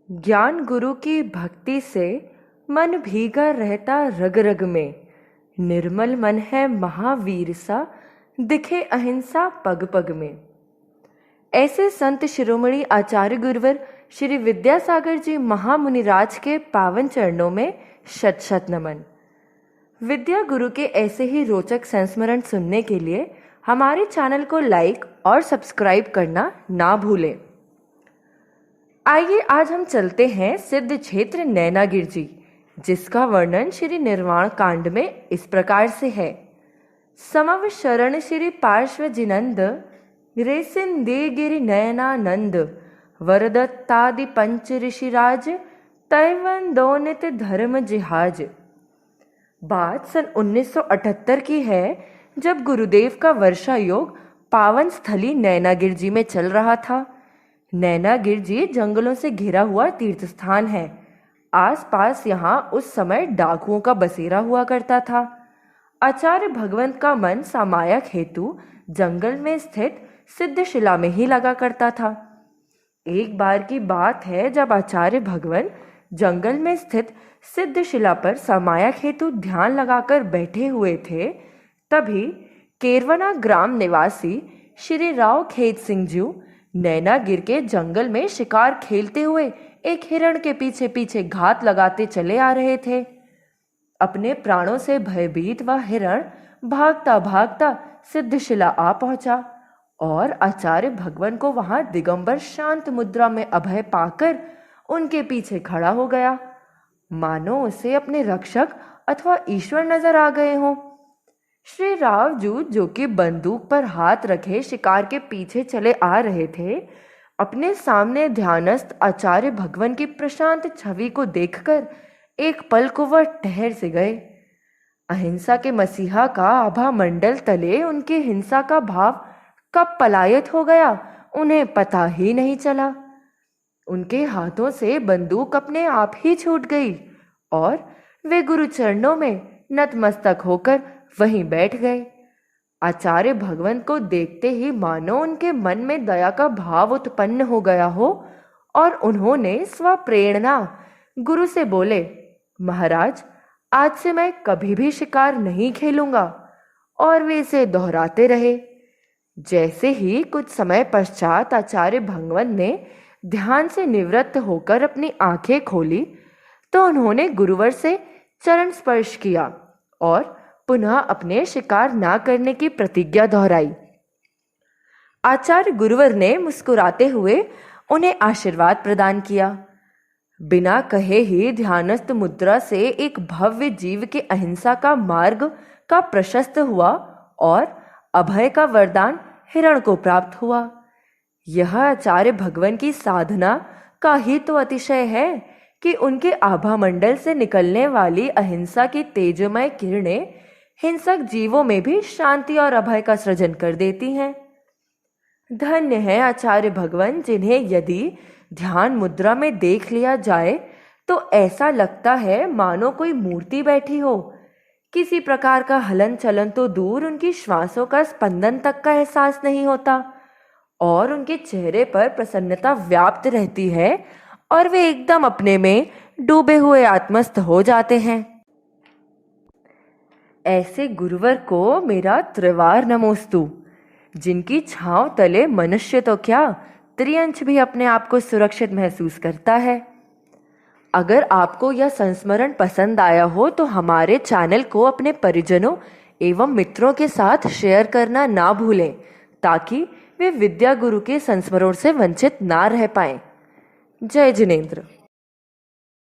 ज्ञान गुरु की भक्ति से मन भीगा रहता रग रग में। निर्मल मन है महावीर सा, दिखे अहिंसा पग पग में। ऐसे संत शिरोमणि आचार्य गुरुवर श्री विद्यासागर जी महामुनिराज के पावन चरणों में शत शत नमन। विद्या गुरु के ऐसे ही रोचक संस्मरण सुनने के लिए हमारे चैनल को लाइक और सब्सक्राइब करना ना भूलें। आइए आज हम चलते हैं सिद्ध क्षेत्र नैनागिर जी, जिसका वर्णन श्री निर्वाण कांड में इस प्रकार से है। समव शरण श्री पार्श्व जिनंद, रेसिंदे गिरि नयनानंद, वरदत्तादि पंच ऋषिराज, तैवन दोनित धर्म जिहाज। बात सन 1978 की है, जब गुरुदेव का वर्षा योग पावन स्थली नैनागिर जी में चल रहा था। नैनागिर जी जंगलों से घिरा हुआ तीर्थ स्थान है। आसपास यहाँ उस समय डाकुओं का बसेरा हुआ करता था। आचार्य भगवंत का मन सामायक हेतु जंगल में स्थित सिद्धशिला में ही लगा करता था। एक बार की बात है, जब आचार्य भगवंत जंगल में स्थित सिद्धशिला पर सामायक हेतु ध्यान लगाकर बैठे हुए थे, तभी केरवना ग्राम निवासी श्री राव खेत सिंह जी नैनागिर के जंगल में शिकार खेलते हुए एक हिरण के पीछे पीछे घात लगाते चले आ रहे थे। अपने प्राणों से भयभीत वह हिरण भागता भागता सिद्धशिला आ पहुंचा और आचार्य भगवान को वहां दिगंबर शांत मुद्रा में अभय पाकर उनके पीछे खड़ा हो गया, मानो उसे अपने रक्षक अथवा ईश्वर नजर आ गए हों। श्री रावजू, जो कि बंदूक पर हाथ रखे शिकार के पीछे चले आ रहे थे, अपने सामने ध्यानस्थ आचार्य भगवान की प्रशांत छवि को देखकर एक पल को वह ठहर से गए। अहिंसा के मसीहा का आभा मंडल तले उनके हिंसा का भाव कब पलायत हो गया, उन्हें पता ही नहीं चला। उनके हाथों से बंदूक अपने आप ही छूट गई और वे गुरु चरणों में नतमस्तक होकर वहीं बैठ गए। आचार्य भगवंत को देखते ही मानो उनके मन में दया का भाव उत्पन्न हो गया हो और उन्होंने स्वप्रेरणा गुरु से बोले, महाराज, आज से मैं कभी भी शिकार नहीं खेलूंगा। और वे इसे दोहराते रहे। जैसे ही कुछ समय पश्चात आचार्य भगवंत ने ध्यान से निवृत्त होकर अपनी आंखें खोली, तो उन्होंने गुरुवर से चरण स्पर्श किया और पुनः अपने शिकार ना करने की प्रतिज्ञा दोहराई। आचार्य गुरुवर ने मुस्कुराते हुए उन्हें आशीर्वाद प्रदान किया। बिना कहे ही ध्यानस्थ मुद्रा से एक भव्य जीव के अहिंसा का मार्ग का प्रशस्त हुआ और अभय का वरदान हिरण को प्राप्त हुआ। यह आचार्य भगवान की साधना का ही तो अतिशय है कि उनके आभा मंडल से निकलने वाली अहिंसा की तेजमय किरणें हिंसक जीवों में भी शांति और अभय का सृजन कर देती हैं। धन्य है आचार्य भगवान, जिन्हें यदि ध्यान मुद्रा में देख लिया जाए तो ऐसा लगता है मानो कोई मूर्ति बैठी हो। किसी प्रकार का हलन चलन तो दूर, उनकी श्वासों का स्पंदन तक का एहसास नहीं होता और उनके चेहरे पर प्रसन्नता व्याप्त रहती है और वे एकदम अपने में डूबे हुए आत्मस्थ हो जाते हैं। ऐसे गुरुवर को मेरा त्रिवार नमोस्तु, जिनकी छांव तले मनुष्य तो क्या, त्रियंच भी अपने आप को सुरक्षित महसूस करता है। अगर आपको यह संस्मरण पसंद आया हो तो हमारे चैनल को अपने परिजनों एवं मित्रों के साथ शेयर करना ना भूलें, ताकि वे विद्या गुरु के संस्मरण से वंचित ना रह पाएं। जय जिनेंद्र।